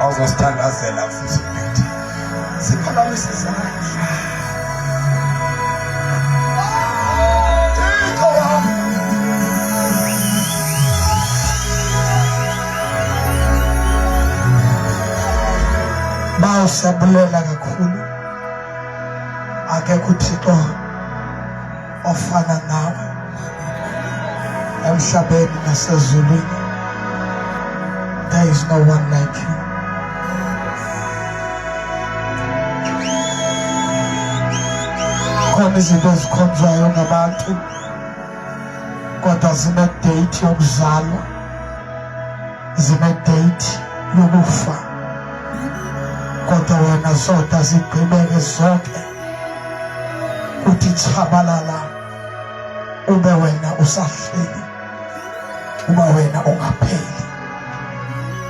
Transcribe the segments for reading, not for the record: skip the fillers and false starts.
Awuzosithandazela futhi ubethi siphakamise izandla. Bawusabulela kakhulu, akekho uThixo ofana nawe emhlabeni nasezulwini. There is no one like you. Khona izinto ezikhonzwayo ngabantu kodwa zine-date yokuzalwa, zine-date yokufa, kodwa wena zodwa zigqibeke zonke kuthi tshabalala, ube wena usahleli, uba wena ungapheli.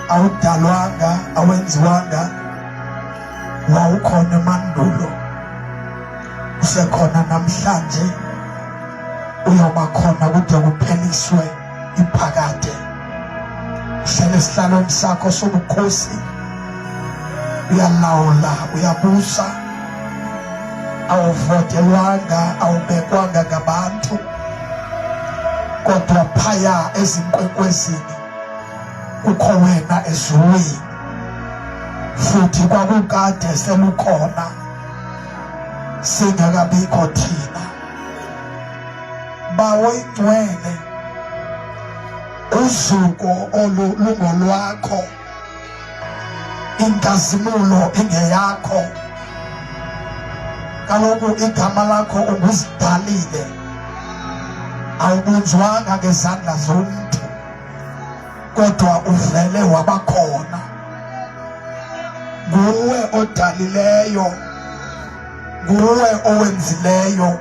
Awudalwanga, awenziwanga, wawukhona emandulo, usekhona namhlanje, uyoba khona kude kupheliswe iphakade. Uhlele esihlalweni sakho sobukhosi, uyalawula, uyabusa, awuvotelwanga, awubekwanga ngabantu, kodwa phaya ezinkwenkwezini kukho wena ezulwini, futhi kwakukade selukhona singakabikho thina. Bawengcwele, uzuko olungolwakho, inkazimulo ingeyakho. Kaloku igama lakho unguzidalile, awubunjwanga ngezandla zomntu, kodwa uvele wabakhona. Nguwe odalileyo, nguwe owenzileyo,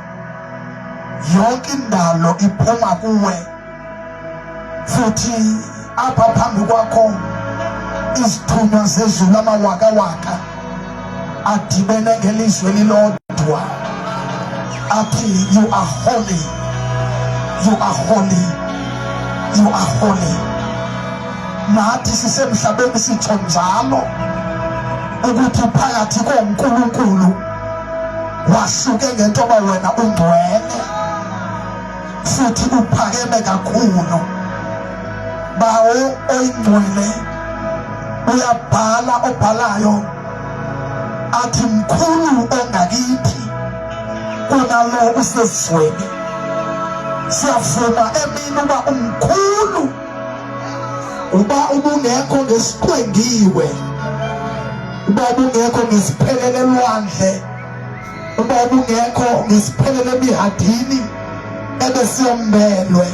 yonke indalo iphuma kuwe, futhi apha phambi kwakho izithunywa zezulu amawakawaka adibene ngelizwi elilodwa athi you are holy, you are holy, you are holy. Nathi sisemhlabeni sitsho njalo ukuthi phakathi koNkulunkulu wahluke ngento yoba wena ungcwele futhi uphakeme kakhulu. Bawo oyingcwele uyabhala obhalayo athi mkhulu ongakithi kunalo usezweni. Siyavuma emini uba umkhulu, uba ubungekho ngesiqwengiwe, uba ubungekho ngesiphelele lwandle, uba ubungekho ngesiphelele emihadini ebesiyombelwe,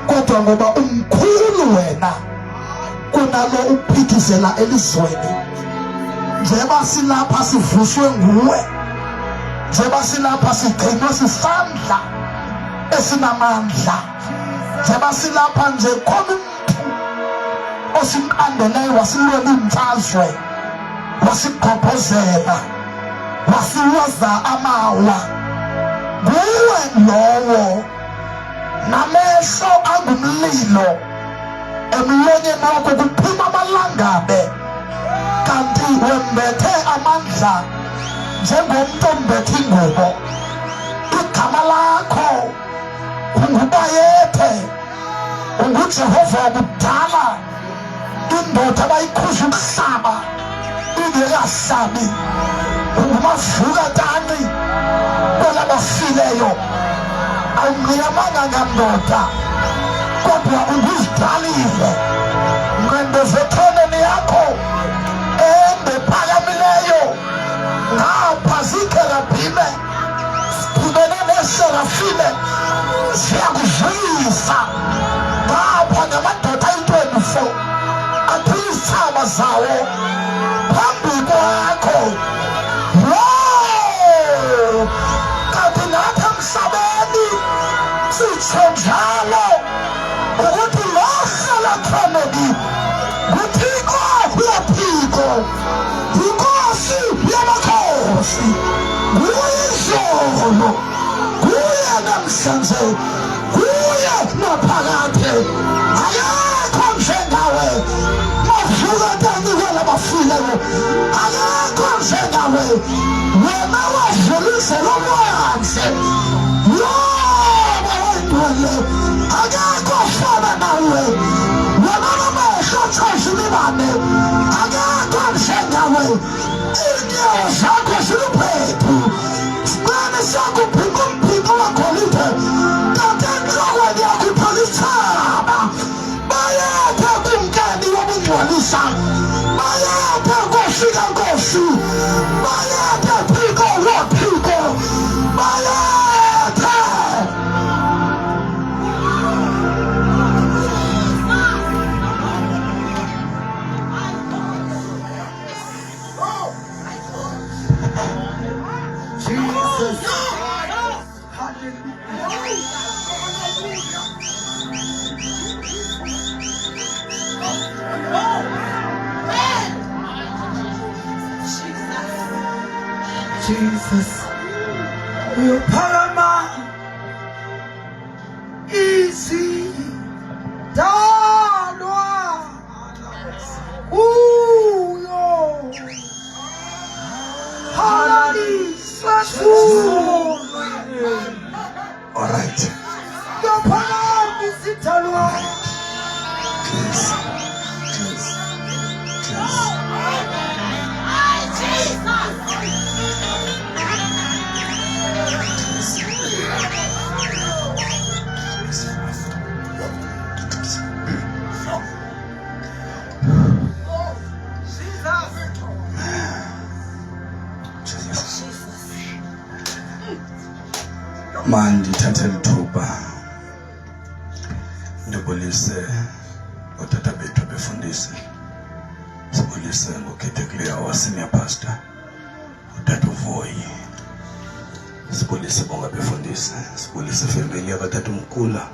kodwa ngoba umkhulu wena kunalo uphithizela elizweni. Njengoba silapha sivuswe nguwe, njengoba silapha sigcinwe sisandla esinamandla, njengoba silapha nje khona umuntu osimqandeleyo wasilwela imfazwe, wasigqobhozela, wasiwaza amawa. Nguwe lowo namehlo angumlilo, emlonyeni wakho kuphuma amalangabe, kanti wembethe amandla njengomntu ombethe ingubo. Igama lakho ungubayethe, unguJehova wakudala, indoda abayikhuza umhlaba ingekahlabi, ungumavukatani kwelabafileyo. Awungiyamanga ngandoda kodwa unguzidalile, ngwendezethoneni yakho endephakamileyo. Ngapha zikerabhime sidibene neserafime ziyakuzuyisa. Ngapha ngamadoda ayi-24 athula izithaba zawo phambi kwakho. Kanti nathi emhlabeni sitsho njalo ukuthi lo hlala khoneni nguThixo uyaphiko, inkosi yamakhosi, nguyizolo, kuye namhlanje, kuye naphakade. Akekho njengawe, mavukatani kwelabafileyo, akekho njengawe. Wena wadlulisela olwandle, yoba wayingcwele, akekho ofana nawe. Wena namehlo atshoza imibane, akekho njengawe. Iinyawo zakho ziluphethu, isiqwane sakho uphinga umphingo wegolide, kanti entlokweni yakho uthwala isithaba. Bayethe kumkani wobungcwalisa, bayethe Nkosi kaNkosi, bayethe Thixo woThixo, bayethe. Jesus. Jesus, uyophakama izidalwa uyo halaliswa kuwe. All right. Uyophakama izidalwa. Please. Mandi thatha lithuba ndibulise otata bethu befundisi, sibulise ngokhethekileyo our senior pastor utata uVoyi, sibulise bonke befundisi, sibulise family yabatata umkhula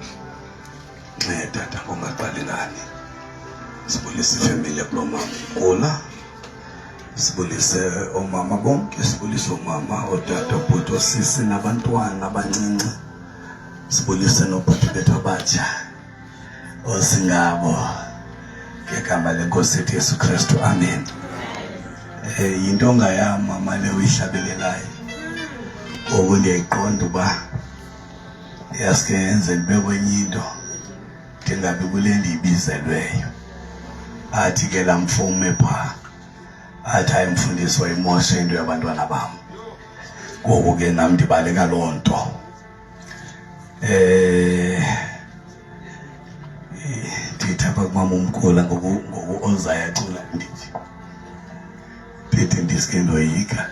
tata ngongaqalelani, sibulise family yakulomama umkhula Sibulise omama bonke, sibulise omama, otata, obhuti, osisi nabantwana abancinci. Sibulise nobhuti bethu abatsha osingabo ngegama lenkosi yethu Yesu Kristu, amen. Yintonga yam mama le uyihlabelelayo, ngoku ndiyayiqonda uba yaske yenze ndibe kwenye into ndingabi kule ndiyibizelweyo. Athi ke laa mfume phaa athi ayimfundisi wayimoshe into yabantwana bam, ngoku ke nam ndibaleka loo nto. Ndithi apha kumama umkhula ngoku ozayacula ndithi ndiske ndoyika,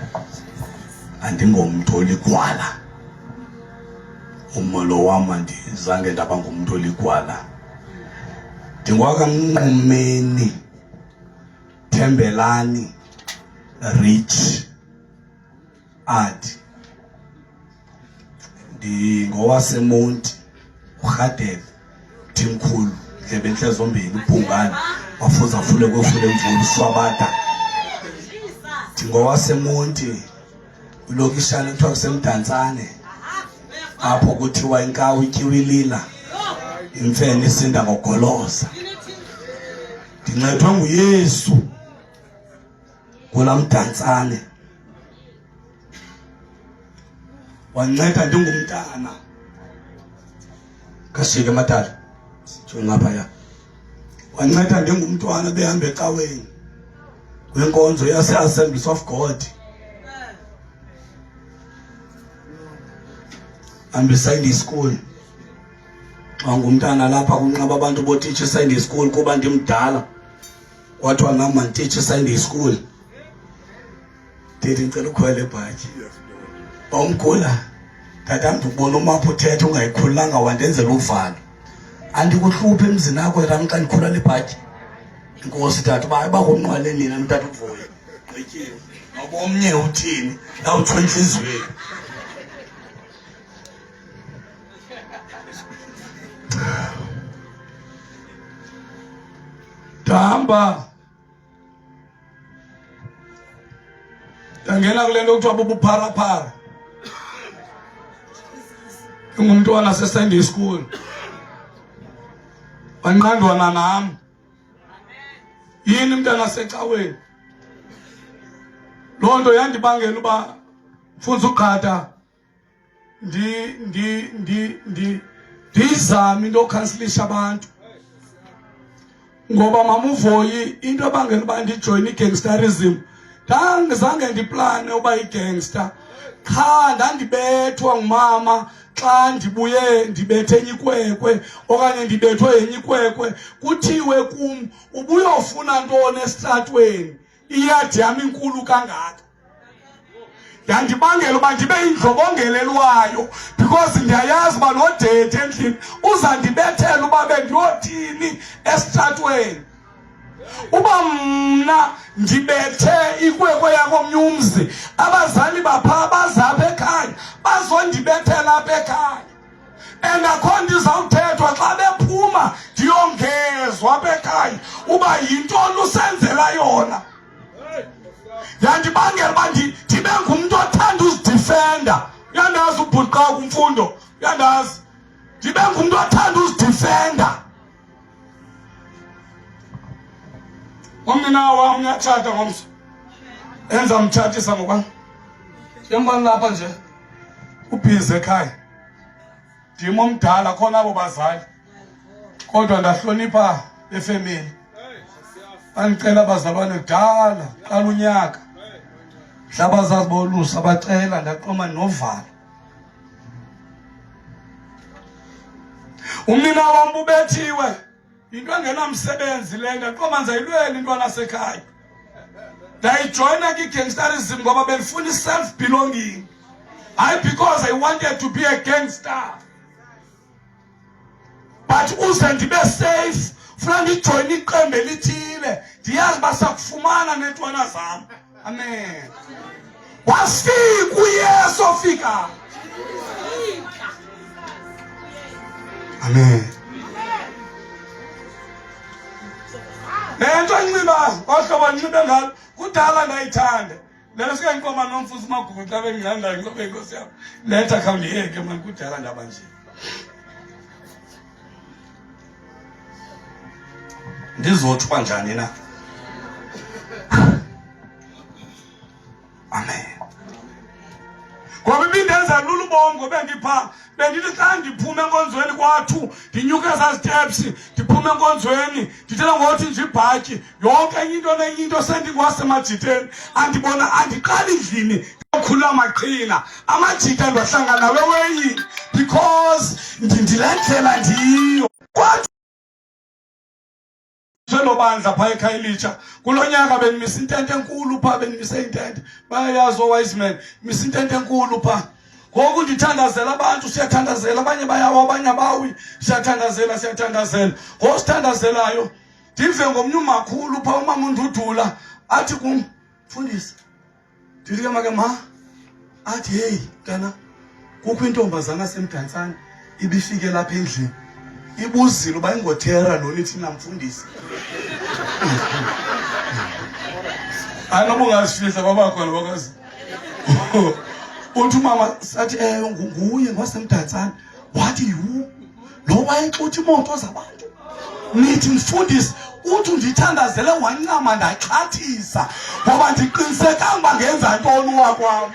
andingomntu oligwala. Umolo wam andizange ndaba ngumntu oligwala. NdingwakamNqumeni, Thembelani, Rich, Adi. NdingowaseMonti, uRhadebe, Thimkhulu, Ndlebentle zombini, uBhungane, wafuza fule kwefule emvula, uSwabata. NdingowaseMonti, kulokishana ekuthiwa kuseMdantsane, apho kuthiwa inkawu ityiwilila, imfene isinda ngogoloza. Ndincedwe nguYesu kulaa Mdantsane, wanceda ndingumntana. Kashike Matala, jonga ngaphaya. Wanceda ndingumntwana behamba ecaweni kwinkonzo yase-Assemblies of God. Sunday school. Xa ngumntana lapha kunqaba abantu botitsha Sunday school kuba ndimdala. Kwathiwa nam mandititshe Sunday school. Ndithi ndicela ukhwela ebhatyi. Bawumkhula, tata ndikubona umapha uthetha ungayikhululanga wandenzela uvalo. Andikuhluphi emzini akho ram xa ndikhula lebhatyi. Inkosi tata uba bakunqwale nina mntata uVuyo. Gqityiwe. Ngoba omnye uthini? Awuthwe entliziyweni. Ndahamba ndangena kule nto kuthiwa bubupharapara. Ngumntwana se-Sunday school, wanqandwana nam. Yini mntana secaweni? Loo nto yandibangela uba mfunza uqhatha ndiyizame into yokhansilisha abantu. Ngoba mama uVoyi, into ebangela uba ndijoyine igangsterism, ndangizange ndiplane uba igangster. Qha ndandibethwa ngumama xa ndibuye ndibethe enye ikwekwe okanye ndibethwe yenye ikwekwe, kuthiwe kum ubuyofuna ntoni esitratweni, iyadi yam inkulu kangaka. Yandibangela uba ndibe yindlobongelelwayo, because ndiyayazi uba nodethe endlini uzandibethela uba bendiyothini esitratweni. Uba mna ndibethe ikwekwe yakomnye umzi, abazali bapha bazapha ekhaya bazondibethela apha ekhaya, and akho nto izawuthethwa xa bephuma ndiyongezwa apha ekhaya uba yintoni usenzela yona. Yandibangela uba ndibe ngumntu othanda uzidifenda. Uyandazi ubhuti xa kumfundo, uyandazi ndibe ngumntu othanda uzidifenda. Umnina wam uyatshata ngomso, enza mtshatisa ngokwam. Njengobani lapha nje ubhizi ekhaya, ndim omdala khona abo bazali, kodwa ndahlonipha befemeli. Bandicela abazalwane kudala, qala unyaka. Mhla abazazi bolusa bacela, ndaqoma novalo. Umnina wam ubethiwe, into engenamsebenzi le, ndaqoma ndizayilwela intwana sekhaya. Ndayijoyina kwi-gangsterism ngoba bendifuna i-self-belonging. Hayi because I wanted to be a gangster. But uze ndibe safe, funa ndijoyine iqembu elithile, ndiyazi uba sakufumana neentwana zam. Amen. Wasifika uYesu ofika. Amen. Nento enxiba, ohlobo ndinxibe ngalo, kudala ndayithanda lelo sike ngiqoma nomfusi magugu xa bengihandayo ngoba inkosi yami letha khawundiyeke mani kudala ndaba nje ndizothi kanjani na amen ngoba ibindenza lula ubongo bengipha bendithi xa ndiphume enkonzweni kwathu ndinyuke ezaa steps ndiphume enkonzweni ndithela ngothi nje ibhatyi yonke enye into nenye into sendingwasemajiteni andibona andiqali ndlini okhula amaqhina amajita ndiwahlanga nawe weyini because ndindilendlela ndiyo kwathi bandla phaa eKhayelitsha kulo nyaka benimisa intente enkulu phaa benimise intente bayayazi o-wise man misa intente enkulu phaa ngoku ndithandazela abantu siyathandazela abanye bayawa abanye abawi siyathandazela ngoku sithandazelayo ndive ngomnye umakhulu phaa umama undudula athi kum mfundisi ndithi ke make ma athi heyi mntana kukho intombazana semdantsane ibifike lapha endlini ibuzile uba ingothera lona thina mfundisi anobungazifihla kwabakhona bakazi uthi umama sathi nguye ngosemdantsane wathi yu lo wayexuthi imoto zabantu nithi mfundisi uthi undithandazele wancama ndaxhathisa ngoba ndiqinisekanga uba ngenza ntoni wakwam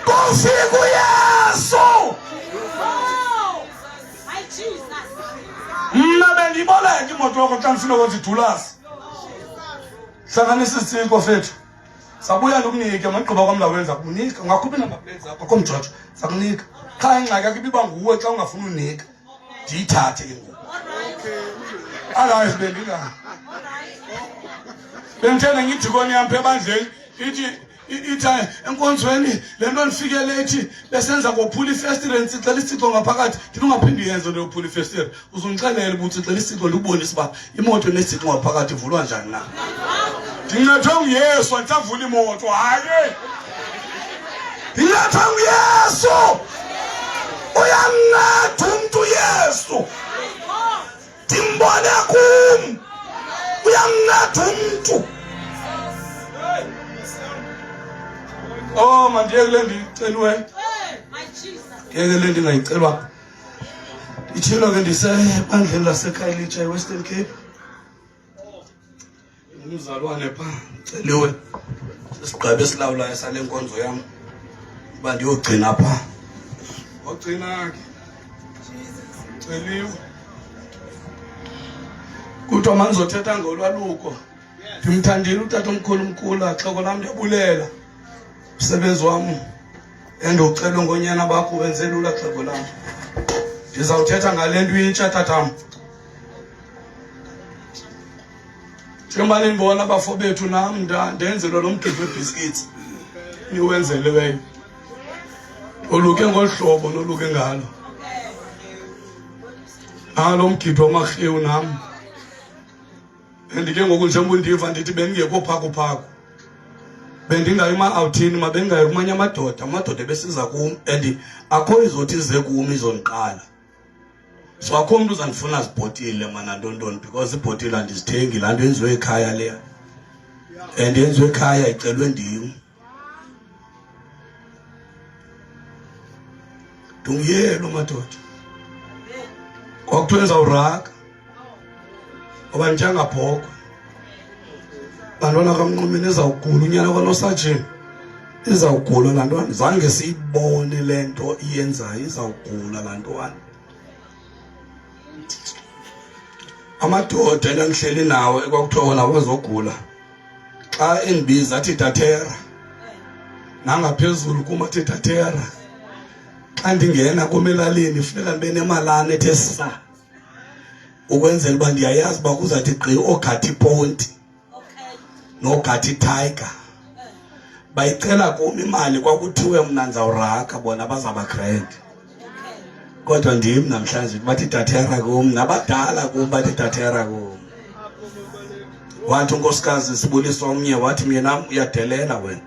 kufika uyesu mna bendiboleka imoto yakho xa ndifuna kwenza idulasi hlanganisa isiko fethu sabuya ndikunike magqiba kwam lawenza kunika ungakhuphi namaplatesi zakho komjojo sakunika qha ingxaki yakho ibiba nguwe xa ungafuni unika ndiyithathe ke ngoku alayi bendingani bendithele ngidikoni yam pha ebandleni ithi enkonzweni le nto ndifike lethi besenza ngophula ifestire ntsixela isiciko ngaphakathi ndithi ungaphindi yenze le yophula ifestire uzundixelela uba utsixela isiciko ndikubonise uba imoto nesiciko ngaphakathi ivulwa njani na ndinethwe nguyesu andisavula imoto hayi ndinethwe nguyesu uyamnceda umntu uyesu ndimbone kum uyamnceda umntu oh mandiyekele ndicelwe yekele ndingayicelwa ithilo ke ndisebandleni laseKhayelitsha eWestern Cape umzalwane phaa celiwe sisigqibe esilawulayo sale nkonzo yam uba ndiyogcina phaa ogcina ke celiwe kuthiwa mandizothetha ngolwaluko ndimthandile utata omkhulu mkhulu xhoko lam ndiyabulela umsebenzi wam endiwucelwe ngonyana bakho wenze lula xhego lam ndizawuthetha ngale nto intsha tatam njengoba nindibona abafo bethu nam ndenzelwe lo mgidi webhiskitsi niwenzeleweyo oluke ngolu hlobo noluke ngalo nalo mgidi wamarhewu nam ndike ngoku njengoba undiva ndithi bendingekho phakuphaku bendingayi ma-awuthini mabendingayi kumanye amadoda ebesiza kum and akho izothi ize kum izondiqala so akho mntu uzandifuna zibhotile mana ntontoni because ibhotile andizithengi laa nto yenziwe ekhaya leya and yenziwe ekhaya icelwe ndim ndungiyelo madoda kwakuthiwa enzawuraka ngoba nditshangabhokhwe bantwana kamnqumini izawugula unyana kwanosajini izawugula laa ntwana zange siyibone le nto iyenzayo izawugula laa ntwana amadoda endandihleli nawo ekwakuthiwa wona wazogula xa endibiza athi tatera nangaphezulu kum athi tatera xa ndingena kum elalini funeka ndibe nemalana ethe sa ukwenzela uba ndiyayazi uba kuzathi gqi oogathi ponti nogathi tiger bayicela kum imali kwakuthiwe mna ndizawuraka bona bazaba grand kodwa ndim namhlanje bathi tatera kum nabadala kum bathi tatera kum wathi unkosikazi sibuliswa omnye wathi mina uyadelela wena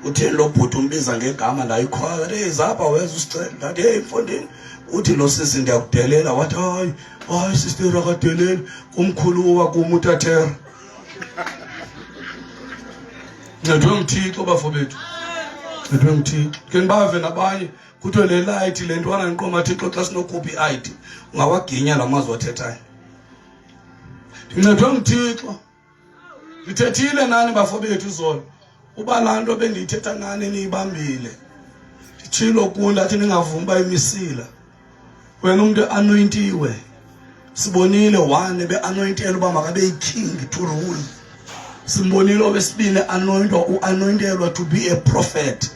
utheni lo bhuti umbiza ngegama ndayikhwala zapha weza usicela ndathi hey mfondini uthi lo sisi ndiyakudelela wathi hayi hayi sister akadeleli umkhulu wakumu utathera ncedwe ngithixo bafowethu ncedwe ngithixo ke nibave nabanye kuthiwe le light le ntwana niqoma thixo xa sinokhupha i-ID ungawaginya la mazwi athethayo ndincedwe ngithixo ndithethile nani bafowethu izolo uba laa nto bendiyithetha nani niyibambile nditshilo kuni athi ningavumi uba imisila wena umntu anointiwe sibonile one be-anointele uba makabe yi-king to rule simbonile owesibini anointelwa to be a prophet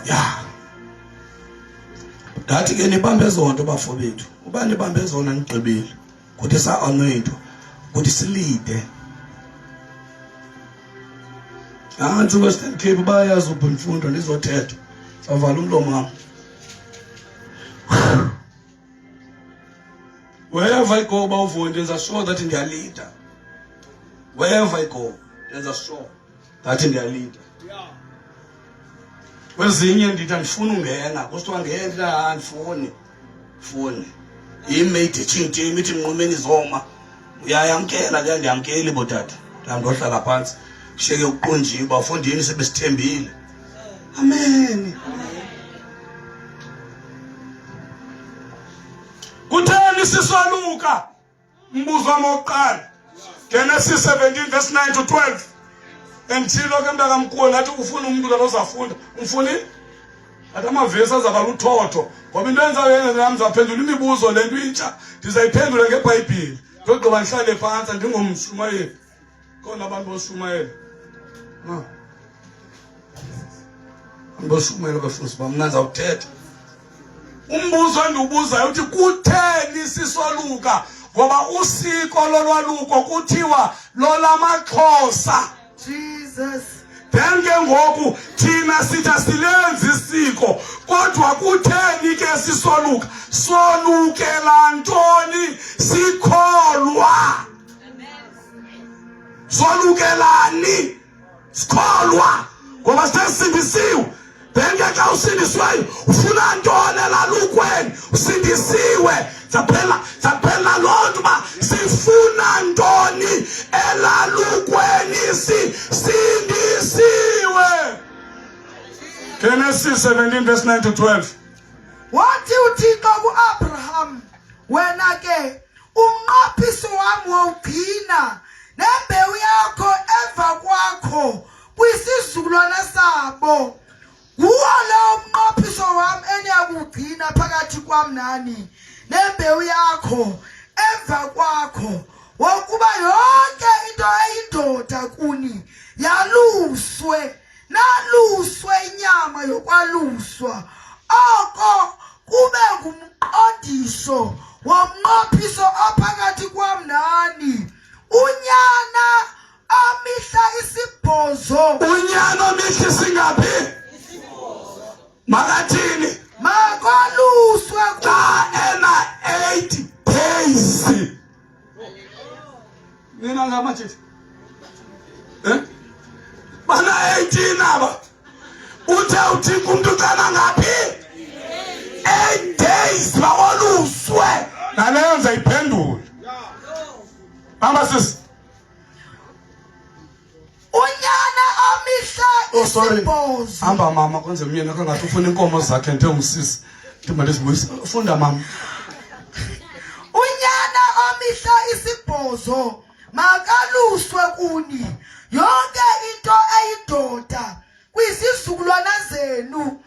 ya ndathi ke nibambe zonto bafowethu uba nibambe zona nigqibile kuthi sa-anointwa kuthi silide nantsi Western Cape bayazi ubhimfundo ndizothetha savala umlomo wam wherever I go bawuvundi ndenza sure that ndiyalida wherever I go ndenza sure that ndiyalida kwezinye ndithi andifuni ungena kusithiwa ngena andifuni imate etshintshe ithi nqumeni zoma uyayamkela ke ndiyamkeli botata ndohlala phansi sheke uqonjiwe bafundini sebesithembile amen kutheni sisoluka mbuzo wokuqala Genesis 17 verse 9 to 12 endithilo ke mntakamkhulu nathi ufuna umuntu lo ozafunda umfuni athi amavesi azaba luthotho ngoba into enzayo nami zaphendula imibuzo le nto intsha ndizayiphendula ngeBhayibhile ndogqiba ndihlale phansi ndingomshumayeli khona abantu boshumayela boshumayela bafundisi bam mna ndizawuthetha umbuzo endiwubuzayo uthi kutheni sisoluka ngoba usiko lolwaluko kuthiwa lolamaXhosa Jesus. then ke ngoku thina sithi silenzi isiko kodwa kutheni ke sisoluka solukela ntoni sikholwa solukelani sikholwa ngoba sesindisiwe then ke xa usindisiweyo ufuna ntoni elalukweni usindisiwe zaphela loo nto uba sifuna ntoni elalukweni sisindisiwe. Genesis 17 verse 9 to 12. Wathi uThixo ku-Abraham, wena ke umnqaphiso wami wawugcina nembewu yakho emva kwakho kwisizukulwana sabo. Nguwo lowo mnqaphiso wami eniyakugcina phakathi kwam nani nembewu yakho emva kwakho, wokuba yonke into eyindoda kuni yaluswe, naluswe inyama yokwaluswa. Oko kube ngumqondiso womnqaphiso ophakathi kwam nani. Unyana amihla isibhozo. Unyana amihla singaphi? Makathini? Makwaluswe xa ena 8 days. Nina ngamachithi? Bana 18 aba. Uthe uThixo umuntu kana ngaphi? 8 days bakoluswe. Naleyo ngizayiphendula. Hamba sisi. Unyana amihla isibhozo. Hamba mama kwenze umyeni kangathi ufuna inkomo zakhe njengomusisi. Ndimali sibuyisa. Funda mama. Unyana amihla isibhozo makaluswe kuni yonke into eyindoda kwisizukulwana zenu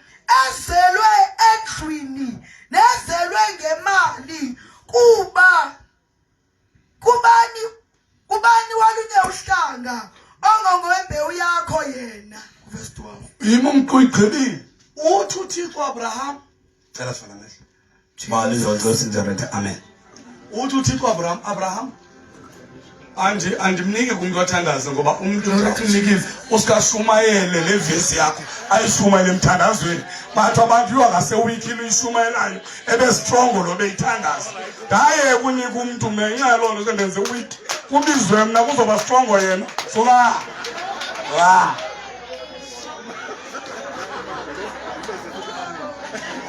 ezelwe endlwini nezelwe ngemali kubani walunye uhlanga ongongwembewu yakho yena. Verse 12. Yimo umquyigqibile. Uthi uThixo Abraham cela fana ngehle. Mali zonke sinjarete amen. Uthi uThixo Abraham andimnike kumuntu othandaza ngoba umuntu unikile usikashumayele le vesi yakho ayishumayele emthandazweni bathi abantu yoangasewikile uyishumayelayo ebe strong lo beyithandaza ngaye kunika umuntu menxa yaloo nto sendenze weak kubizwe mna kuzoba strong yena suka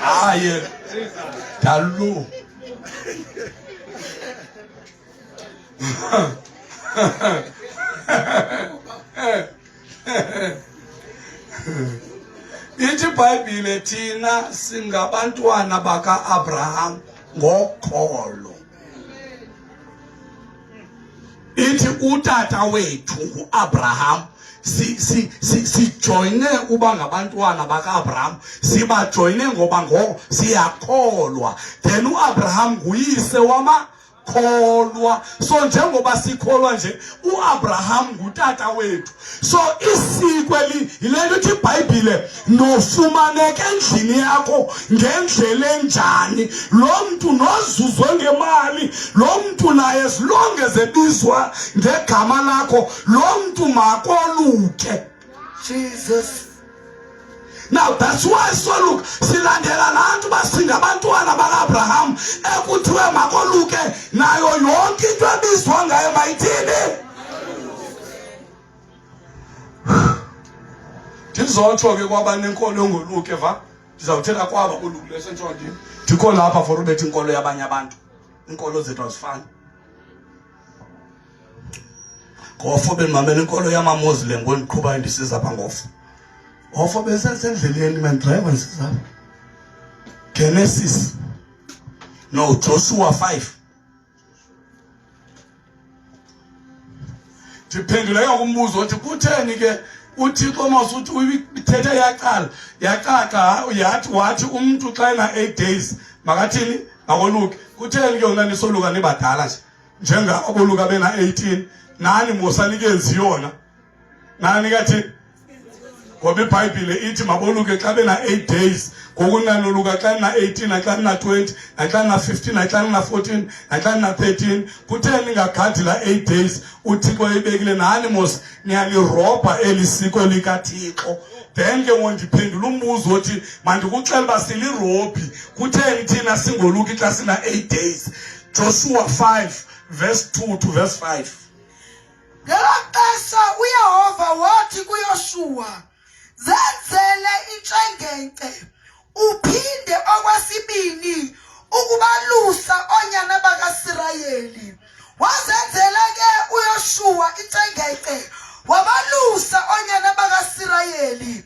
haye dalu ithi iBhayibhile thina singabantwana baka-Abraham ngokholo. Ithi utata wethu uAbraham sijoyine uba ngabantwana baka-Abraham, sibajoyine ngoba ngoko siyakholwa. Then uAbraham nguyise wamakholwa. So njengoba sikholwa nje, uAbraham ngutata wethu. So isiko yile nto ithi iBhayibhile, nofumaneke endlini yakho ngendlela enjani, lo mntu nozuzwe ngemali, lo mntu naye silonge zebizwa ngegama lakho, lo mntu makoluke. Jesus. Now that's why so look, silandela lantu basingabantwana baka-Abraham ekuthiwe makoluke, nayo yonke into ebizwa ngayo mayithini. Ndizotsho ke kwabanenkolo engoluke va, ndizawuthetha kwaba oluke lesentshondini. Ndikho lapha for ubetha inkolo yabanye abantu. Inkolo zethu azifani. Ngofo bemamela inkolo yamaMuslim ngondiqhuba ndisiza apha ngofo. Ngofo besesendleleni mandriver ndisiza apha. Genesis. No, Joshua 5. Ndiphendule ke umbuzo othi kutheni ke uThixo masuthi uyithethe yaqaqa wathi umuntu xa ena 8 days makathini makoluke. Kutheni ke yona nisoluka nibadala nje njengaboluka bena 18 nani mosanike yona nani kathi ngoba iBhayibhile ithi maboluke xa bena 8 days, ngokunanoluka xa na 18 naxa na 20 naxa na 15 naxa na 14 naxa na 13. Kutheni ngagadi la 8 days uThixo ebekile nani mos niyalirobha elisiko likaThixo? Then ke ngondiphendula umbuzo othi mandikuxela uba silirobhi, kutheni thina singoluki xa sina 8 days? Joshua 5 verse 2 to verse 5. Ngelaxesha uYehova wathi kuYoshua, zenzele intshengece uphinde okwesibini ukubalusa onyana bakaSirayeli. Wazenzela ke uYoshua intshengece wabalusa onyana bakaSirayeli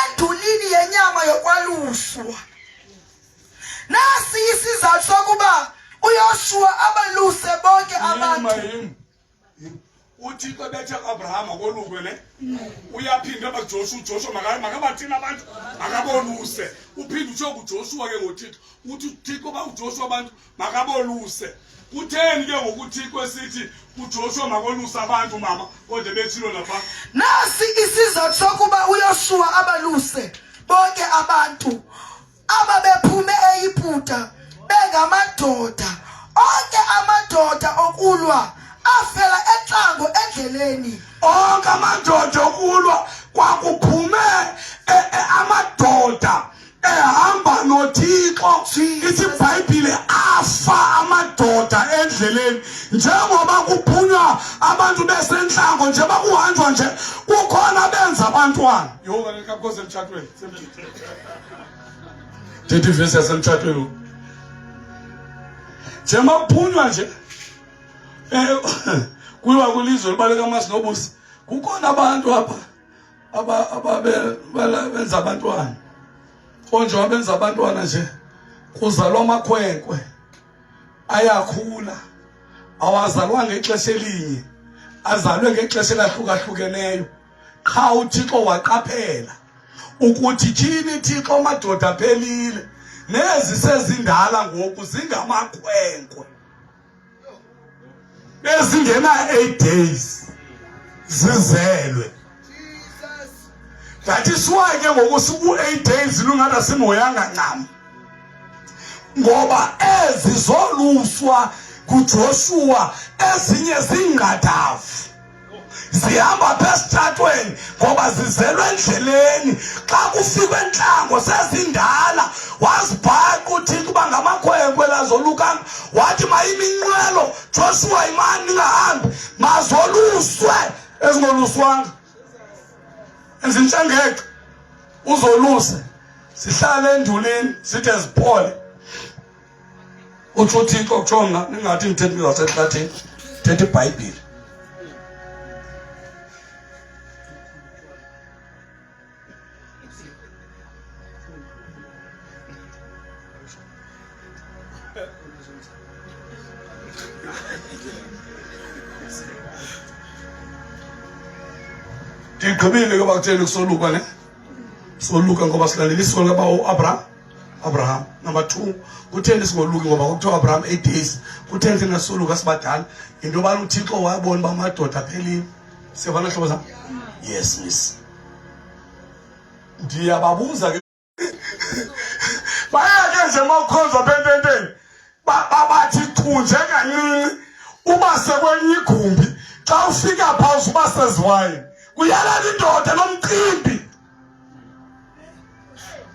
endulini yenyama yokwaluswa. Nasi isizathu sokuba uYoshua abaluse bonke abantu. uThixo bethe Abraham akolukwe ne uyaphinda baJoshua makabathina abantu makaboluse. Uphinde utsho kuJoshua ke ngoThixo uthi uThixo ba uJoshua abantu makaboluse. Kutheni ke ngokuThixo esithi uJoshua makolusa abantu mama kodwa bethilo lapha? Nasi isizathu sokuba uYoshua abaluse bonke abantu ababephume eYiputa bengamadoda. Onke amadoda okulwa afela entlango endleleni. Onke amadoda okulwa kwakuphume amadoda ehamba noThixo. Ithi iBhayibhile afa amadoda endleleni. Njengoba kuphunywa abantu besentlango nje bakuhanjwa nje kukhona benza abantwana. Yho ngakhoze emtshatweni Thethi verse yasemtshatweni. Njema kuphunywa nje kuyiwa kulizwe libaleka amasinobusi, kukhona abantu apha benza abantwana. Konje wabenza abantwana nje kuzalwa amakhwenkwe ayakhula, awazalwa ngexesha elinye, azalwe ngexesha elahlukeneyo. Qha uThixo waqaphela ukuthi thini Thixo amadoda aphelile nezi sezindala ngoku zingamakhwenkwe bezingena 8 days zizelwe. That is why ke ngoku siku 8 days lungada simoyanga ncam, ngoba ezizoluswa kuJoshua ezinye zingqadavu zihamba phesitratweni ngoba zizelwe endleleni. Xa kufika entlango sezindala wazibhaqa uThixo uba ngamakhwenkwe lazolukanga, wathi mayiminqwelo Joshua imani ningahambi mazoluswe. Ezingoluswanga ezintshengece uzoluse zihlale endulini zide ziphole. utsho uThixo kujonga ningathi ngithethe ngasehlathini thethe iBhayibhile. Ndikugqibile ke bakutshela kusoluka ne soluka ngoba silalela isono likabawo Abraham. Number 2, kutheni singoluki ngoba kuthiwa Abraham 8 days. Kutheni thina soluka sibadala into yobana uThixo wayabona uba amadoda aphelile. Siyabona hlobo zam? Yes miss. Ndiyababuza ke bayake nje mawukhonza pententeni bathi thunje kancinci uba sekwenye igumbi xa ufika phawusi uba seziwayini kuyalela indoda nomqimbi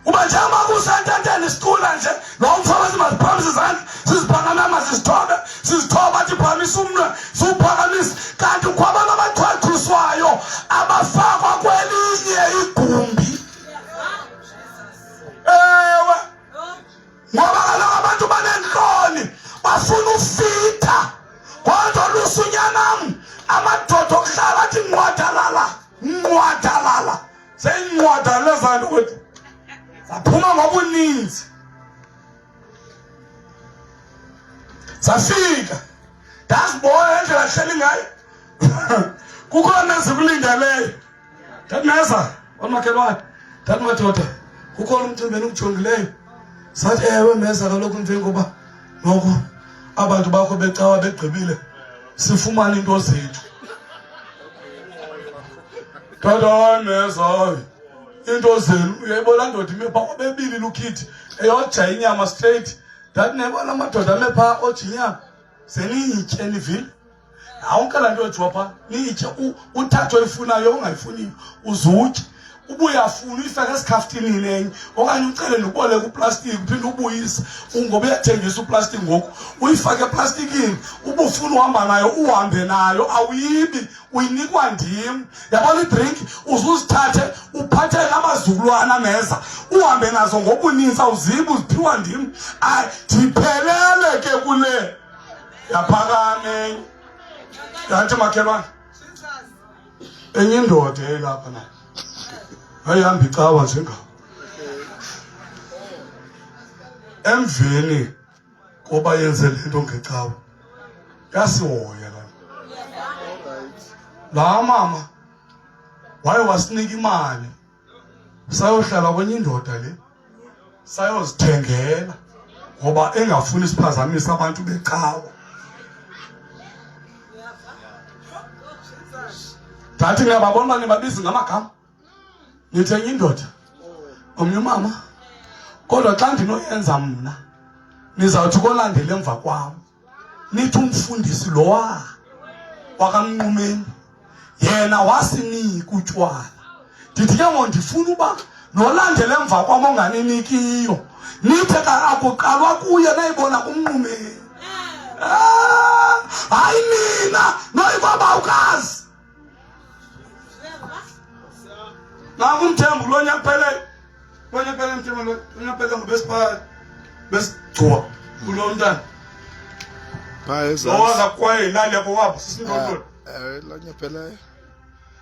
uba njema kusententeni isicula nje lo mfana simaziphakamisa izandla siziphakamama sizithoba athi phamisa umnwe siwuphakamisa kanti kwabantu abaxhwexhuswayo abafakwa kwelinye igumbi. Ewe ngoba kaloku abantu banentloni bafuna ufitha kodwa lusunyanam amadoda okuhlala athi nqwadalala seyinqwadala zanto kwethu zaphuma ngobuninzi zafika ndazibona endlela hleli ngayo kukhona ezikulindeleyo ndatineza omakhelwane ndathi madoda kukhona umcimbi enikujongileyo sathi ewe meza kaloku emveni koba noko abantu bakho becawa begqibile sifumane into zethu. Tata meza into zenu uyayibona ndoda ime phaa bebili lukhithi eyoja inyama straight ndathi nayibona amadoda ame phaa oja inyama seniyitye nivile awonke laa nto yojiwa phaa niyitye uthathe oyifunayo ongayifuniyo uzutye ubuye afuna uyifake esikhaftinini enye okanye ucele nokuboleka uplastiki uphinde ubuyise ngoba uyathengisa uplastiki ngoku uyifake eplastikini ubufuna uhamba nayo uhambe nayo awuyibi uyinikwa ndim. Yabona idrink uzuzithathe uphathele amazukulwana meza uhambe nazo ngobuninzi awuzibi uziphiwa ndim. Ndiphelele ke kule yaphakame yathi makhelwane enye indoda elapha nayo ayihamba icawa njengawo emveni koba yenze le nto ngecawa yasihoya laa mama waye wasinika imali sayohlala kwenye indoda le sayozithengela ngoba engafuni isiphazamisa abantu becawa. Ndathi ngiyababona uba nibabizi ngamagama nithenye indoda omnye umama kodwa xa ndinoyenza mna nizawuthi kolandela emva kwam nithi umfundisi lowa wakamnqumeni yena wasinika utywala. Ndithi ke ngoku ndifuna uba nolandela emva kwam onganinikiyo nithe akuqalwa kuye nayibona kumnqumeni hayi mina noyikwabawukazi nakumthembu lo nyaka phele mthembu lo nyaka phele ngobesiphala besigcuwa kulo mntana owaza kwaye ilali yakho wapho sisindodolo la nyaka phele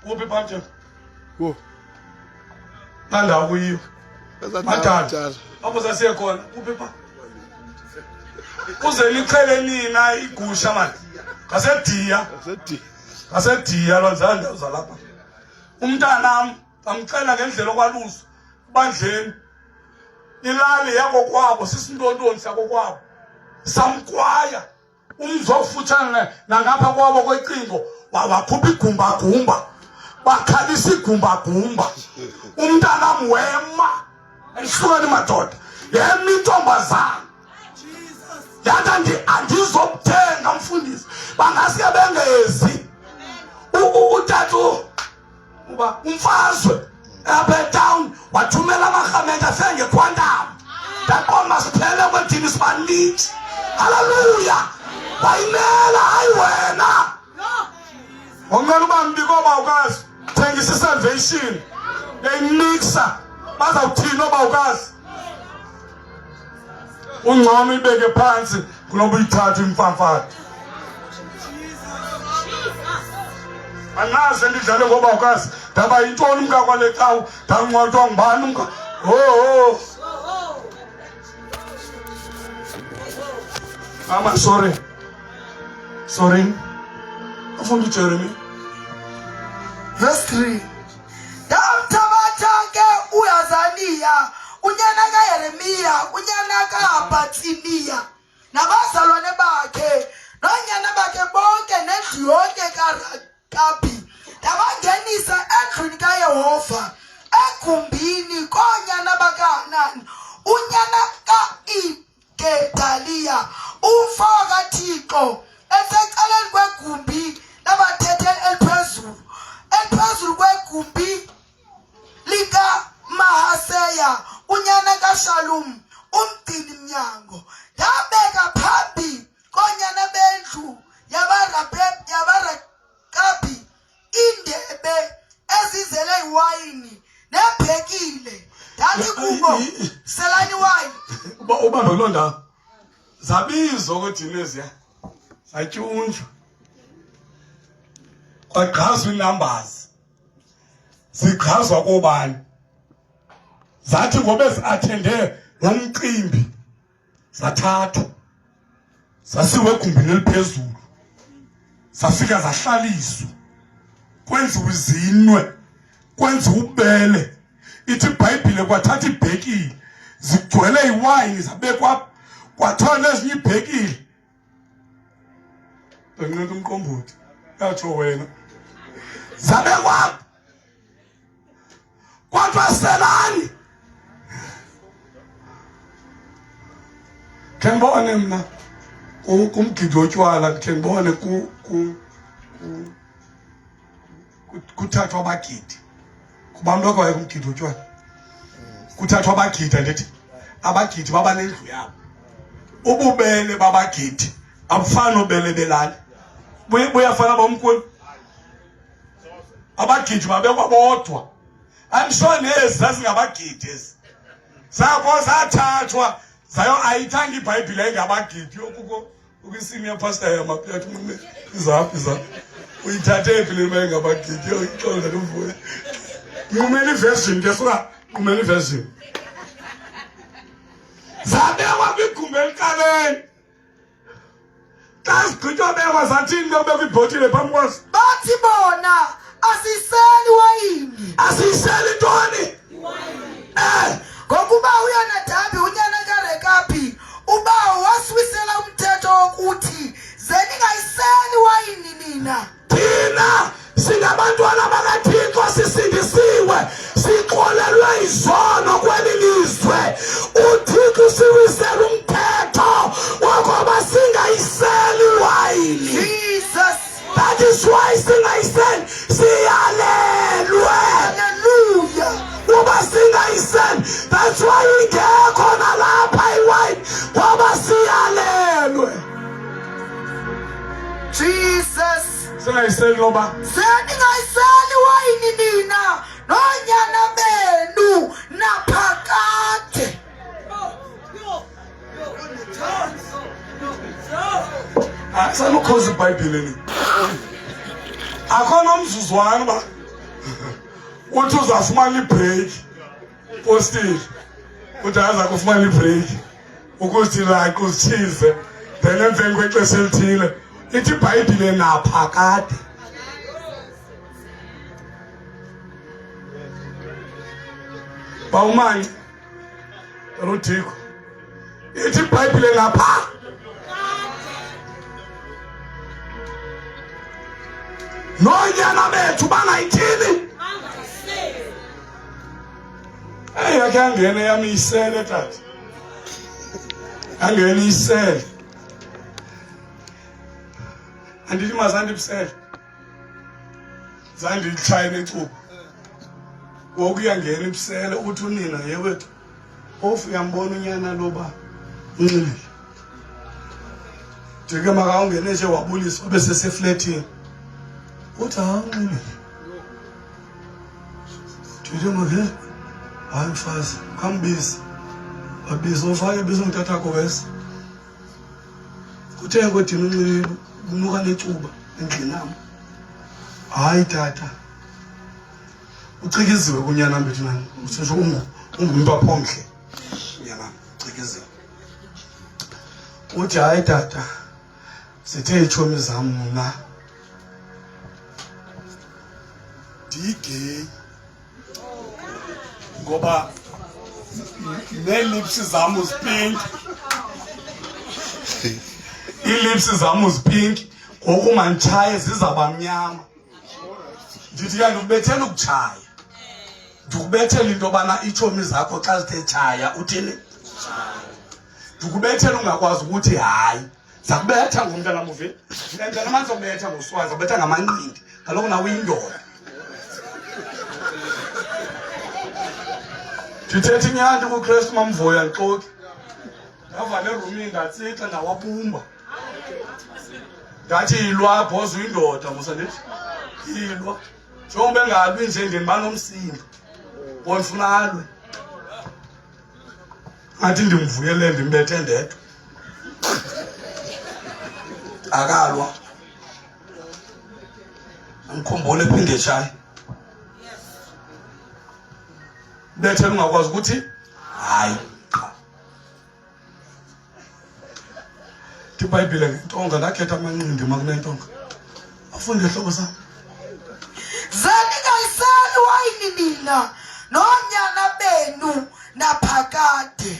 kuphi phamthembu nandawo kuyiyo madala apho sasiye khona kuphi pha uze niqhele nina igusha mani ngasediya lwanzanda uzalapha umntanam amcela ngendlela okwaluso bandleni ilali yakokwabo sisintontoni sakokwabo samkwaya umzofutshane nangapha kwabo kwecingo wakhupha igumbagumba bakhalisa igumbagumba umntanam wema ayisukani madoda yema intombazana yathi andizokuthenga mfundisi bangaske bengezi utatu uba umfazwe apha etown wathumela amarhamente afenge quantum ndaqoma siphele kwedini sibanintsi haleluya wayimela hayi wena ongela uba mbiko bawukazi thengisa isalvation beyimixa bazawuthini obawukazi ungcono ibeke phansi kunoba uyithathe imfamfati. Anaze ndidlale ngoba ukwazi ndaba yintoni umka kwale cawu ndangcwathwa ngubani umka. Oh Mama, sorry. Afundi Jeremy. Verse 3. Damtabatake uYazania, unyana kaYeremiya, unyana kaHabhathiniya, nabazalwane bakhe, nonyana bakhe bonke nendlu yonke kaRekabi, ndabangenisa endlwini kaYehova, egumbini konyana bakaHanani, unyana kaGedaliya, umfo kaThixo, esecaleni kwegumbi labathetheli eliphezulu kwegumbi lika Mahaseya, unyana kaShalum, umgcini mnyango. Ndabeka phambi konyana bendlu yabaRekabi indebe ezizele iwayini nebhekile. Ndathi kubo, selani iwayini. Uba nolonda zabizo kodinezia satyunjwa kwagqazwa inumbers zigqazwa kobani zathi ngoba eziathende ngomcimbi zathatha zasiwe egumbini eliphezulu zafika zahlaliswa kwenziwa izinwe kwenziwa ubele. Ithi iBhayibhile kwathatha ibhekile zigcwele iwayini zabekwa kwathiwa nezinye ibhekile. Benginento umqombothi yatsho wena zabekwa kwathiwa selani. Khe ngibone mna kumgidi wotywala, khe ngibone kuthathwa abagidi kuba mntu wakwaye kumgidi wotywala kuthathwa abagidi. Andithi abagidi baba nendlu yabo. Ububele babagidi abufana nobele belali buyafana bomkhulu. Abagidi babekwa bodwa. Andisho nezi zazingabagidi ezi zakho zathathwa zayo ayithanga iBhayibhile engabagidi yokuko ukwisenior pastor yamaphakathi umuntu izaphi uyithathe phela imali ngabagidi yoixola novuya ngumeli version ngesuka ngumeli version zabekwa kwigumbi elikaleni. Xa sigqitywa bekwa zathini bekubekwa ibhotile phambi kwazo? Bathi bona asiseli wayini. Asiseli ntoni? Ngokuba uYonadabi unyana kaRekabi uba waswisela umthetho wokuthi zeningayiseli wayini nina. Thina singabantwana bakaThixo sisindisiwe siqolelwe izono kweli lizwe. uThixo siwisela umthetho wokuba singayiseli wayini. Jesus. That is why singayiseli siyalelwe. Hallelujah. Uba singayiseli, that's why ingekho nalapha iwayini ngoba siyalelwe. Jesus. Singayiseli loba Seningayiseli wayini nina nonyana benu naphakade. Asalukhoza iBhayibhile ni. Akhona umzuzwana ba uthi uzafumana ibreak postage uthi aza kufumana ibreak ukuthi like usithize then emveni kwexesha elithile ithi iBhayibhile naphakade. Bawumani Ruthiko ithi iBhayibhile napha nonyana bethu bangayithini. Yakhe angene yami isele tata angene isele andithi mazandibusele zandilitshayile ecuba wokuyangena ibusele uthi unina yewethu ofu uyambona unyana loba unxilile ndike makawungene nje wabuliswa besesefletini uthi unxilile ndithi makhe hayi mfazi kambizi wabiza ufake biza umntathakho wesi uthe kodini unxele kunuka necuba endlinami. Hayi tata. Ucikiziwe kunyana mbethi nani. Usho ungumuntu waphomhle. Unyana ucikiziwe. Uthi hayi tata. Sithe ichomi zami mna. Digay. Ngoba lips zami uzipink. Lips zami uzipink. Ngokumanchaye zizaba mnyama. Ndithi kanti ubethela ukuchaya. Ndikubethela into bana ichomi zakho xa zithe chaya uthini? Ndikubethela ungakwazi ukuthi hayi. Zakubetha ngomntana muvi. Ngenzela amanzi obetha ngoswazi, obetha ngamanqindi. Kaloku nawe uyindoda. Ndithethe inyani kuKristu mamvoya nxoki. Ndavale erumini ndatsitha ndawabumba. Ndathi ilwa bhozo uyindoda musandithi. Ilwa. Njengoba engalwi nje ngenibana nomsindo. Wonfuna alwe. Ngathi ndimvuyele ndimbethe ndedwa. Akalwa. Angikhumbule phinde shayi. Bethe ungakwazi ukuthi hayi. iBhayibhile ngentonga ndakhetha amanqindi makunentonga. Afunde ihlobo sami. Zaningaysali wayini nina nonyana benu naphakade.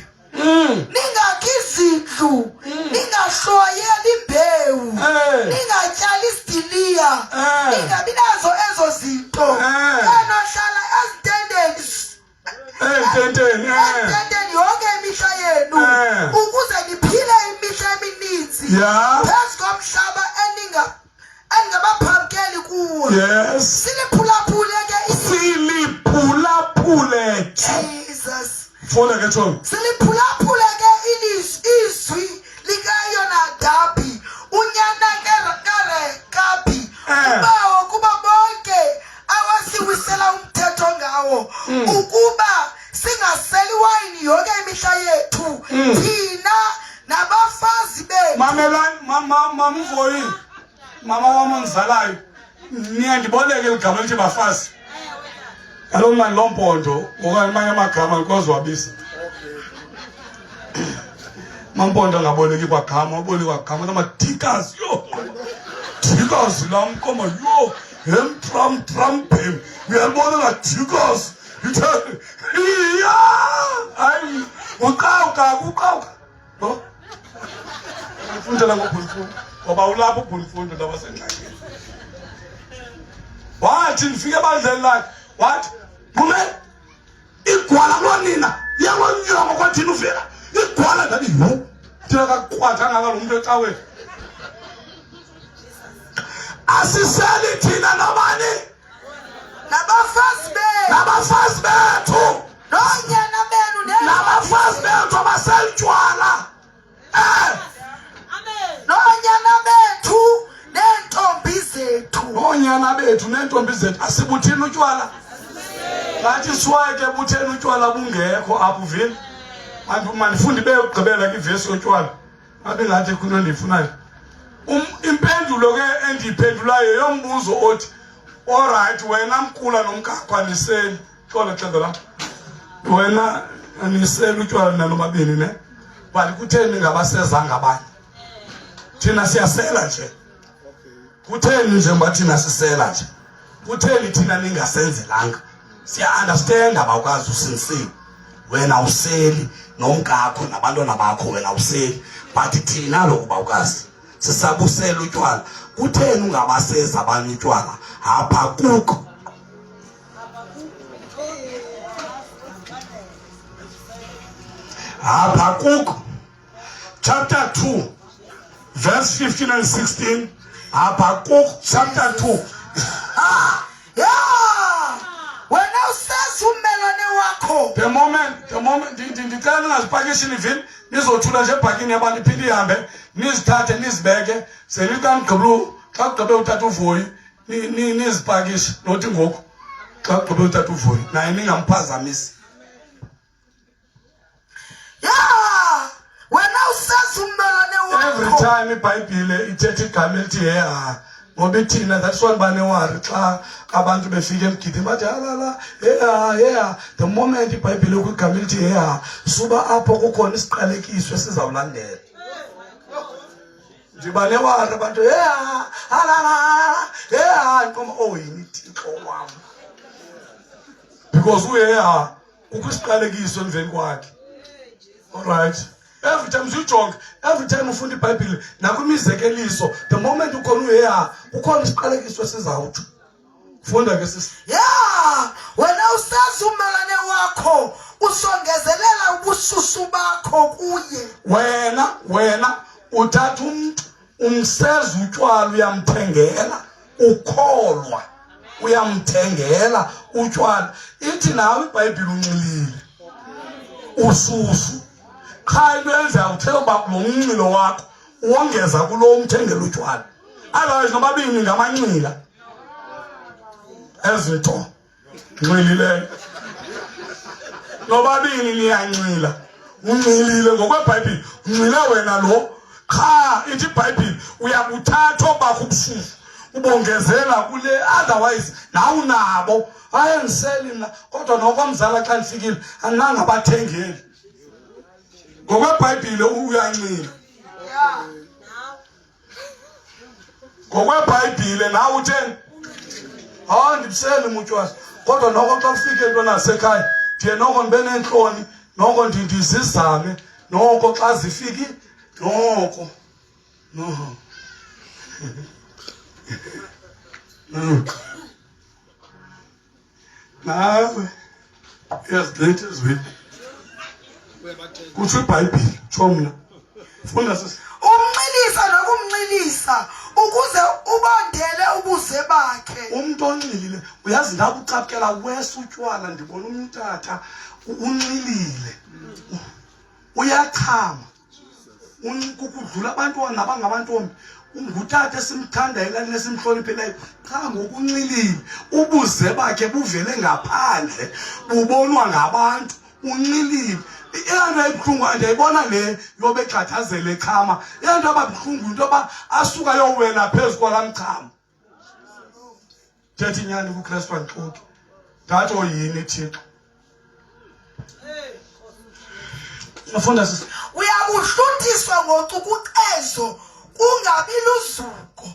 Ningakhi izindlu, ningahloyeli imbewu, ningatyali isidiliya, ningabi nazo ezo zinto. Enohlala ezitendeni. Entendeni yonke imihla yenu ukuze niphile imihla emininzi phezu komhlaba eningabaphamkeli kuwo. Yes. Siliphulaphule ke Siliphulaphule. Jesus. Funa ke John. Siliphulaphule ke izwi likaYonadabi unyana kaRekabi ubawo kuba bonke awasiwisela umthetho ngawo ukuba singaseli wayini yonke imihla yethu thina nabafazi bethu. Mamelani mamvoyi mama wami ongizalayo niye ndiboleke igama elithi bafazi. Kaloku mani lompondo okanye amanye amagama ngikozwabisa. Mampondo angaboleki kwagama, aboleki kwagama namadikazi yo. Dikazi lam koma yo. Hem tram pem. Uyabona la dikazi. Ithe iya. Hayi uqawuka. Ho? Ufundela ngobuntu. Ngoba ulapho ubuntu ndabasengxakini. Wathi nifike ebandleni lakhe. Wathi bume igwala lonina yangonyongo kwathina uvela igwala ndathi yo thina kakwatha ngaka lo muntu ecaweni. Asiseli thina nobani nabafazi bethu nonyana benu nabafazi bethu abaselitshwala. nonyana bethu nentombi zethu. Nonyana bethu nentombi zethu asibuthini utshwala. Ngathi siwake butheni utshwala bungekho apho vini. Mandifundi beyogqibela ke ivesi yotshwala. Ngabe ngathi kunto endiyifunayo. Impendulo ke endiyiphendulayo yombuzo othi alright wena mkhula nomkakho aniseli. Xola xhego lapha. Wena aniseli utshwala nanobabini ne. Bali kutheni ngabasezanga abanye. Thina siyasela nje. Kutheni nje mbathina sisela nje. Kutheni thina ningasenzelanga. Siya understand abakwazi usinsini. Wena useli nomkakho nabantwana bakho wena useli. But thina lokuba ukwazi sisabusela utshwala. Kutheni ungabaseza abanye utshwala? Habakuk. Habakuk chapter 2 verse 15 and 16. Habakuk chapter 2. Wena useza umelwane wakho. The moment ndicela ningazipakishi nivini nizothula nje ebhakini yabantu iphinde ihambe nizithathe nizibeke selikaNgqibulu xa kugqibe uthatha uvoyi nizipakishe nothi ngoku xa kugqibe uthatha uvoyi naye ningamphazamisi. Wena useza umelwane every time iBhayibhile ithetha igama elithi heha ngoba thina that's one banewari xa abantu befika emgidini bathi halala heha the moment iBhayibhile kwigama elithi heha suba apho kukhona isiqalekiso esizawulandela ndibanewari abantu heha halala heha nqoma oh yini Thixo wam because uheha kukho isiqalekiso emveni kwakhe. All right. Every time you talk, every time ufunda iBhayibhile nakwimizekeliso, the moment ukhona uheha ukhona isiqalekiso esizawuthi. Funda ke sisi. Yeah, wena usazi umelane wakho usongezelela ubususu bakho kuye. Wena uthatha umuntu umseza utshwala uyamthengela ukholwa uyamthengela utshwala ithi nawe iBhayibhile unxilile ususu cha into enza uthela uba lo mncilo wakho uongeza kulo umthengela utshwala otherwise nobabini ngamanxila ezinto nxilileyo nobabini niyanxila unxilile ngokweBhayibhile unxile wena lo cha ithi iBhayibhile uyakuthatha obakho ubususu ubongezela kule otherwise nawe unabo ayengiseli mina kodwa nokwamzala xa nifikile ananga abathengeli ngokweBhayibhile uyanxila ngokweBhayibhile nawe utheni ndibisele mutshwazi kodwa noko xa ufike into nasekhaya ndiye noko ndibe nentloni noko ndizizame noko xa zifiki noko no nawe yes ezweni kutsho iBhayibhile tsho mna funda sisi umnxilisa nokumnxilisa ukuze ubondele ubuze bakhe. Umuntu onxilile uyazi ndakucapukela wesa utshwala ndibona umntata unxilile uyachama kukudlula abantwana nabangabantombi ungutata esimthanda elani esimhlonipheleyo cha ngokunxilile ubuze bakhe buvele ngaphandle bubonwa ngabantu unxilile into ebuhlungu andiyayibona le yobe xhathazela echama into ababuhlungu into yoba asuka yowela phezu kwalamchamo thetha inyani kuKristu andixoki ndathi oyini Thixo ufunda sisi uyakuhluthiswa ngocukuqezo kungabi luzuko